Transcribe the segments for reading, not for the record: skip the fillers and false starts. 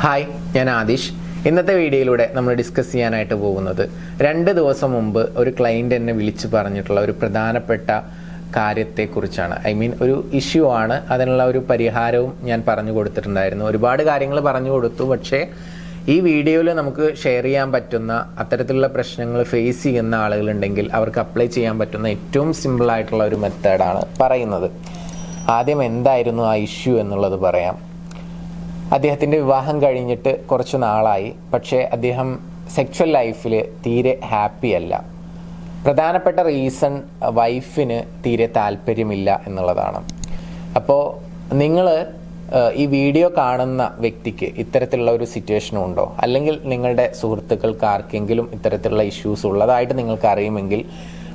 Hi, ഞാൻ ആദിഷ്. ഇന്നത്തെ വീഡിയോയിലൂടെ നമ്മൾ ഡിസ്കസ് ചെയ്യാനായിട്ട് പോകുന്നത് 2 ദിവസം മുമ്പ് ഒരു ക്ലയൻറ്റ് എന്നെ വിളിച്ച് പറഞ്ഞിട്ടുള്ള ഒരു പ്രധാനപ്പെട്ട കാര്യത്തെക്കുറിച്ചാണ്. ഒരു ഇഷ്യൂ ആണ്. അതിനുള്ള ഒരു പരിഹാരവും ഞാൻ പറഞ്ഞു കൊടുത്തിട്ടുണ്ടായിരുന്നു. ഒരുപാട് കാര്യങ്ങൾ പറഞ്ഞു കൊടുത്തു. പക്ഷേ ഈ വീഡിയോയിൽ നമുക്ക് ഷെയർ ചെയ്യാൻ പറ്റുന്ന അത്തരത്തിലുള്ള പ്രശ്നങ്ങൾ ഫേസ് ചെയ്യുന്ന ആളുകളുണ്ടെങ്കിൽ അവർക്ക് അപ്ലൈ ചെയ്യാൻ പറ്റുന്ന ഏറ്റവും സിമ്പിളായിട്ടുള്ള ഒരു മെത്തേഡാണ് പറയുന്നത്. ആദ്യം എന്തായിരുന്നു ആ ഇഷ്യൂ എന്നുള്ളത് പറയാം. അദ്ദേഹത്തിൻ്റെ വിവാഹം കഴിഞ്ഞിട്ട് കുറച്ച് നാളായി. പക്ഷേ അദ്ദേഹം സെക്ഷ്വൽ ലൈഫിൽ തീരെ ഹാപ്പി അല്ല. പ്രധാനപ്പെട്ട റീസൺ വൈഫിന് തീരെ താല്പര്യമില്ല എന്നുള്ളതാണ്. അപ്പോൾ നിങ്ങൾ ഈ വീഡിയോ കാണുന്ന വ്യക്തിക്ക് ഇത്തരത്തിലുള്ള ഒരു സിറ്റുവേഷൻ ഉണ്ടോ, അല്ലെങ്കിൽ നിങ്ങളുടെ സുഹൃത്തുക്കൾക്ക് ആർക്കെങ്കിലും ഇത്തരത്തിലുള്ള ഇഷ്യൂസ് ഉള്ളതായിട്ട് നിങ്ങൾക്ക് അറിയുമെങ്കിൽ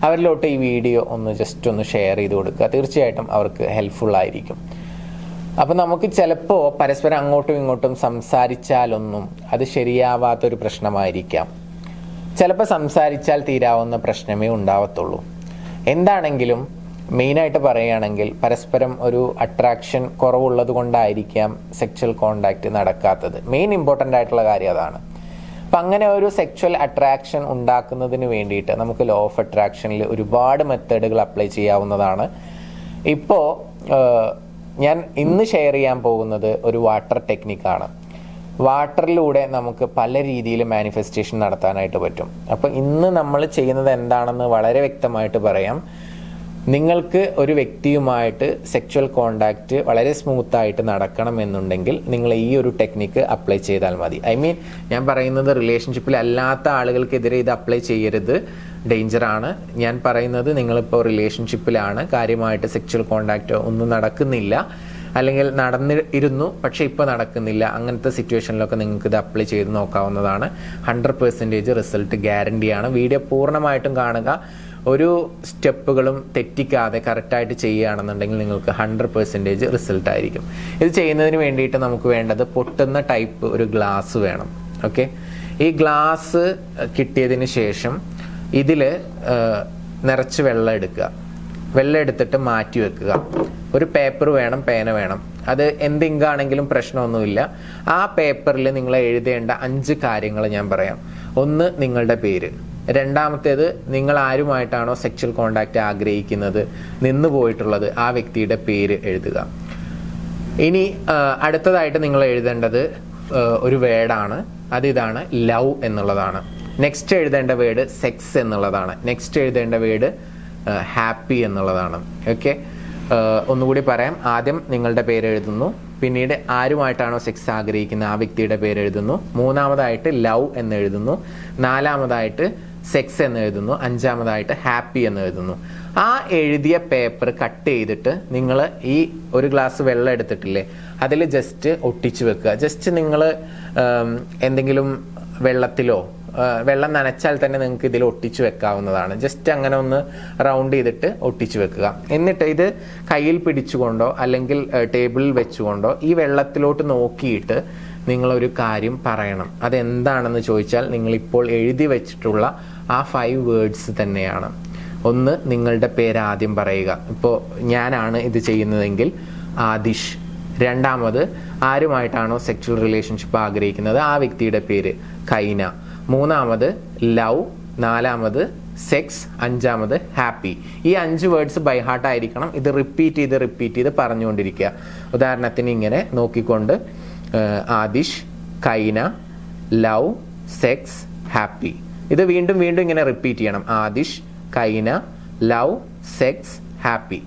അവരിലോട്ട് ഈ വീഡിയോ ജസ്റ്റ് ഒന്ന് ഷെയർ ചെയ്ത് കൊടുക്കുക. തീർച്ചയായിട്ടും അവർക്ക് ഹെൽപ്ഫുൾ ആയിരിക്കും. അപ്പം നമുക്ക് ചിലപ്പോൾ പരസ്പരം അങ്ങോട്ടും ഇങ്ങോട്ടും സംസാരിച്ചാലൊന്നും അത് ശരിയാവാത്തൊരു പ്രശ്നമായിരിക്കാം. ചിലപ്പോൾ സംസാരിച്ചാൽ തീരാവുന്ന പ്രശ്നമേ ഉണ്ടാവത്തുള്ളൂ. എന്താണെങ്കിലും മെയിനായിട്ട് പറയുകയാണെങ്കിൽ പരസ്പരം ഒരു അട്രാക്ഷൻ കുറവുള്ളത് കൊണ്ടായിരിക്കാം സെക്ച്വൽ കോണ്ടാക്റ്റ് നടക്കാത്തത്. മെയിൻ ഇമ്പോർട്ടൻ്റ് ആയിട്ടുള്ള കാര്യം അതാണ്. അപ്പം അങ്ങനെ ഒരു സെക്ച്വൽ അട്രാക്ഷൻ ഉണ്ടാക്കുന്നതിന് വേണ്ടിയിട്ട് നമുക്ക് ലോ ഓഫ് അട്രാക്ഷനിൽ ഒരുപാട് മെത്തേഡുകൾ അപ്ലൈ ചെയ്യാവുന്നതാണ്. ഇപ്പോൾ ഞാൻ ഇന്ന് ഷെയർ ചെയ്യാൻ പോകുന്നത് ഒരു വാട്ടർ ടെക്നിക്കാണ്. വാട്ടറിലൂടെ നമുക്ക് പല രീതിയിൽ മാനിഫെസ്റ്റേഷൻ നടത്താനായിട്ട് പറ്റും. അപ്പോൾ ഇന്ന് നമ്മൾ ചെയ്യുന്നത് എന്താണെന്ന് വളരെ വ്യക്തമായിട്ട് പറയാം. നിങ്ങൾക്ക് ഒരു വ്യക്തിയുമായിട്ട് സെക്ച്വൽ കോണ്ടാക്റ്റ് വളരെ സ്മൂത്തായിട്ട് നടക്കണം എന്നുണ്ടെങ്കിൽ നിങ്ങൾ ഈ ഒരു ടെക്നിക്ക് അപ്ലൈ ചെയ്താൽ മതി. ഞാൻ പറയുന്നത് റിലേഷൻഷിപ്പിൽ അല്ലാത്ത ആളുകൾക്കെതിരെ ഇത് അപ്ലൈ ചെയ്യരുത്, ഡേഞ്ചറാണ്. ഞാൻ പറയുന്നത് നിങ്ങളിപ്പോൾ റിലേഷൻഷിപ്പിലാണ്, കാര്യമായിട്ട് സെക്ച്വൽ കോണ്ടാക്റ്റ് ഒന്നും നടക്കുന്നില്ല, അല്ലെങ്കിൽ നടന്നിരുന്നു പക്ഷെ ഇപ്പോൾ നടക്കുന്നില്ല. അങ്ങനത്തെ സിറ്റുവേഷനിലൊക്കെ നിങ്ങൾക്ക് ഇത് അപ്ലൈ ചെയ്ത് നോക്കാവുന്നതാണ്. 100% റിസൾട്ട് ഗ്യാരണ്ടിയാണ്. വീഡിയോ പൂർണ്ണമായിട്ടും കാണുക. ഒരു സ്റ്റെപ്പുകളും തെറ്റിക്കാതെ കറക്റ്റായിട്ട് ചെയ്യുകയാണെന്നുണ്ടെങ്കിൽ നിങ്ങൾക്ക് 100% റിസൾട്ട് ആയിരിക്കും. ഇത് ചെയ്യുന്നതിന് വേണ്ടിയിട്ട് നമുക്ക് വേണ്ടത് പൊട്ടുന്ന ടൈപ്പ് ഒരു ഗ്ലാസ് വേണം. ഓക്കെ, ഈ ഗ്ലാസ് കിട്ടിയതിന് ശേഷം ഇതിൽ നിറച്ച് വെള്ളം എടുക്കുക. വെള്ളം എടുത്തിട്ട് മാറ്റി വെക്കുക. ഒരു പേപ്പർ വേണം, പേന വേണം. അത് എന്ത് ഇങ്കാണെങ്കിലും പ്രശ്നമൊന്നുമില്ല. ആ പേപ്പറിൽ നിങ്ങൾ എഴുതേണ്ട 5 കാര്യങ്ങൾ ഞാൻ പറയാം. 1, നിങ്ങളുടെ പേര്. രണ്ടാമത്തേത്, നിങ്ങൾ ആരുമായിട്ടാണോ സെക്ച്വൽ കോണ്ടാക്റ്റ് ആഗ്രഹിക്കുന്നത്, നിന്ന് പോയിട്ടുള്ളത്, ആ വ്യക്തിയുടെ പേര് എഴുതുക. ഇനി അടുത്തതായിട്ട് നിങ്ങൾ എഴുതേണ്ടത് ഒരു വേർഡാണ്. അതിതാണ് ലവ് എന്നുള്ളതാണ്. നെക്സ്റ്റ് എഴുതേണ്ട വേർഡ് സെക്സ് എന്നുള്ളതാണ്. നെക്സ്റ്റ് എഴുതേണ്ട വേർഡ് ഹാപ്പി എന്നുള്ളതാണ്. ഓക്കെ, ഒന്നുകൂടി പറയാം. ആദ്യം നിങ്ങളുടെ പേര് എഴുതുന്നു, പിന്നീട് ആരുമായിട്ടാണോ സെക്സ് ആഗ്രഹിക്കുന്നത് ആ വ്യക്തിയുടെ പേര് എഴുതുന്നു, മൂന്നാമതായിട്ട് ലവ് എന്ന് എഴുതുന്നു, നാലാമതായിട്ട് സെക്സ് എന്ന് എഴുതുന്നു, അഞ്ചാമതായിട്ട് ഹാപ്പി എന്ന് എഴുതുന്നു. ആ എഴുതിയ പേപ്പർ കട്ട് ചെയ്തിട്ട് നിങ്ങൾ ഈ ഒരു ഗ്ലാസ് വെള്ളം എടുത്തിട്ടില്ലേ അതിൽ ജസ്റ്റ് ഒട്ടിച്ചു വെക്കുക. ജസ്റ്റ് നിങ്ങൾ എന്തെങ്കിലും വെള്ളത്തിലോ, വെള്ളം നനച്ചാൽ തന്നെ നിങ്ങൾക്ക് ഇതിൽ ഒട്ടിച്ചു വെക്കാവുന്നതാണ്. ജസ്റ്റ് അങ്ങനെ ഒന്ന് റൗണ്ട് ചെയ്തിട്ട് ഒട്ടിച്ചു വെക്കുക. എന്നിട്ട് ഇത് കയ്യിൽ പിടിച്ചുകൊണ്ടോ അല്ലെങ്കിൽ ടേബിളിൽ വെച്ചുകൊണ്ടോ ഈ വെള്ളത്തിലോട്ട് നോക്കിയിട്ട് നിങ്ങളൊരു കാര്യം പറയണം. അതെന്താണെന്ന് ചോദിച്ചാൽ നിങ്ങളിപ്പോൾ എഴുതി വെച്ചിട്ടുള്ള ആ 5 വേർഡ്സ് തന്നെയാണ്. 1, നിങ്ങളുടെ പേര് ആദ്യം പറയുക. ഇപ്പോൾ ഞാനാണ് ഇത് ചെയ്യുന്നതെങ്കിൽ ആദിഷ്. രണ്ടാമത്, ആരുമായിട്ടാണോ സെക്ച്വൽ റിലേഷൻഷിപ്പ് ആഗ്രഹിക്കുന്നത് ആ വ്യക്തിയുടെ പേര് കൈന. മൂന്നാമത് ലവ്, നാലാമത് സെക്സ്, അഞ്ചാമത് ഹാപ്പി. ഈ 5 വേർഡ്സ് ബൈ ഹാർട്ട് ആയിരിക്കണം. ഇത് റിപ്പീറ്റ് ചെയ്ത് പറഞ്ഞുകൊണ്ടിരിക്കുക. ഉദാഹരണത്തിന് ഇങ്ങനെ നോക്കിക്കൊണ്ട് ആദിഷ്, കൈന, ലവ്, സെക്സ്, ഹാപ്പി. ഇത് വീണ്ടും ഇങ്ങനെ റിപ്പീറ്റ് ചെയ്യണം. ആദിഷ്, കൈന, ലവ്, സെക്സ്, ഹാപ്പി.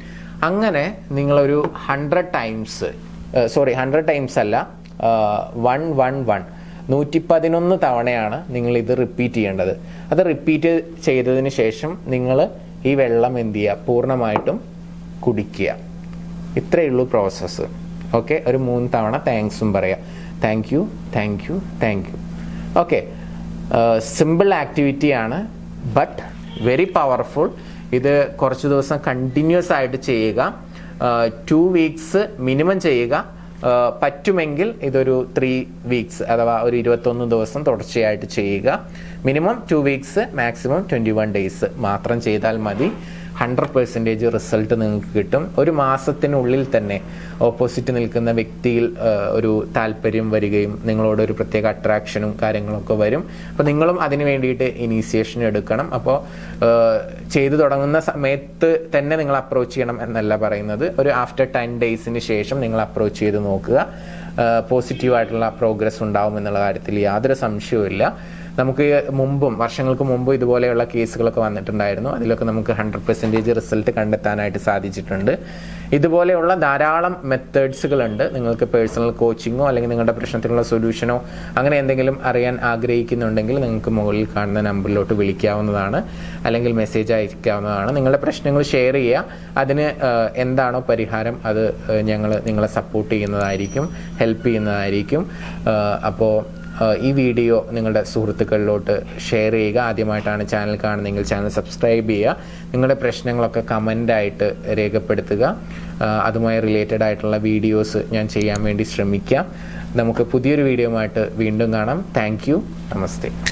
അങ്ങനെ നിങ്ങളൊരു 100 ടൈംസ് അല്ല, 111 തവണയാണ് നിങ്ങൾ ഇത് റിപ്പീറ്റ് ചെയ്യേണ്ടത്. അത് റിപ്പീറ്റ് ചെയ്തതിന് ശേഷം നിങ്ങൾ ഈ വെള്ളം എന്ത് ചെയ്യുക, പൂർണ്ണമായിട്ടും കുടിക്കുക. ഇത്രയേ ഉള്ളൂ പ്രോസസ്സ്. ഓക്കെ, ഒരു 3 തവണ താങ്ക്സും പറയാം. Thank you. ഓക്കെ, സിമ്പിൾ ആക്ടിവിറ്റിയാണ്, ബട്ട് വെരി പവർഫുൾ. ഇത് കുറച്ച് ദിവസം കണ്ടിന്യൂസ് ആയിട്ട് ചെയ്യുക. 2 വീക്സ് മിനിമം ചെയ്യുക. പറ്റുമെങ്കിൽ ഇതൊരു 3 വീക്സ് അഥവാ ഒരു 21 ദിവസം തുടർച്ചയായിട്ട് ചെയ്യുക. മിനിമം 2 വീക്സ്, മാക്സിമം 21 ഡേയ്സ് മാത്രം ചെയ്താൽ മതി. 100% റിസൾട്ട് നിങ്ങൾക്ക് കിട്ടും. ഒരു മാസത്തിനുള്ളിൽ തന്നെ ഓപ്പോസിറ്റ് നിൽക്കുന്ന വ്യക്തിയിൽ ഒരു താല്പര്യം വരികയും നിങ്ങളോടൊരു പ്രത്യേക അട്രാക്ഷനും കാര്യങ്ങളൊക്കെ വരും. അപ്പോൾ നിങ്ങളും അതിന് വേണ്ടിയിട്ട് ഇനീഷ്യേഷൻ എടുക്കണം. അപ്പോൾ ചെയ്തു തുടങ്ങുന്ന സമയത്ത് തന്നെ നിങ്ങൾ അപ്രോച്ച് ചെയ്യണം എന്നല്ല പറയുന്നത്. ഒരു ആഫ്റ്റർ 10 ഡേയ്സിന് ശേഷം നിങ്ങൾ അപ്രോച്ച് ചെയ്ത് നോക്കുക. പോസിറ്റീവായിട്ടുള്ള പ്രോഗ്രസ് ഉണ്ടാവും എന്നുള്ള കാര്യത്തിൽ യാതൊരു സംശയവുമില്ല. നമുക്ക് വർഷങ്ങൾക്ക് മുമ്പ് ഇതുപോലെയുള്ള കേസുകളൊക്കെ വന്നിട്ടുണ്ടായിരുന്നു. അതിലൊക്കെ നമുക്ക് 100% റിസൾട്ട് കണ്ടെത്താനായിട്ട് സാധിച്ചിട്ടുണ്ട്. ഇതുപോലെയുള്ള ധാരാളം മെത്തേഡ്സുകളുണ്ട്. നിങ്ങൾക്ക് പേഴ്സണൽ കോച്ചിങ്ങോ അല്ലെങ്കിൽ നിങ്ങളുടെ പ്രശ്നത്തിനുള്ള സൊല്യൂഷനോ അങ്ങനെ എന്തെങ്കിലും അറിയാൻ ആഗ്രഹിക്കുന്നുണ്ടെങ്കിൽ നിങ്ങൾക്ക് മുകളിൽ കാണുന്ന നമ്പറിലോട്ട് വിളിക്കാവുന്നതാണ്, അല്ലെങ്കിൽ മെസ്സേജ് അയക്കാവുന്നതാണ്. നിങ്ങളുടെ പ്രശ്നങ്ങൾ ഷെയർ ചെയ്യുക. അതിന് എന്താണോ പരിഹാരം അത് ഞങ്ങൾ നിങ്ങളെ സപ്പോർട്ട് ചെയ്യുന്നതായിരിക്കും, ഹെൽപ്പ് ചെയ്യുന്നതായിരിക്കും. അപ്പോൾ ഈ വീഡിയോ നിങ്ങളുടെ സുഹൃത്തുക്കളിലോട്ട് ഷെയർ ചെയ്യുക. ആദ്യമായിട്ടാണ് ചാനൽ കാണുന്നതെങ്കിൽ ചാനൽ സബ്സ്ക്രൈബ് ചെയ്യുക. നിങ്ങളുടെ പ്രശ്നങ്ങളൊക്കെ കമൻ്റായിട്ട് രേഖപ്പെടുത്തുക. അതുമായി റിലേറ്റഡ് ആയിട്ടുള്ള വീഡിയോസ് ഞാൻ ചെയ്യാൻ വേണ്ടി ശ്രമിക്കാം. നമുക്ക് പുതിയൊരു വീഡിയോയുമായിട്ട് വീണ്ടും കാണാം. Thank you. നമസ്തേ.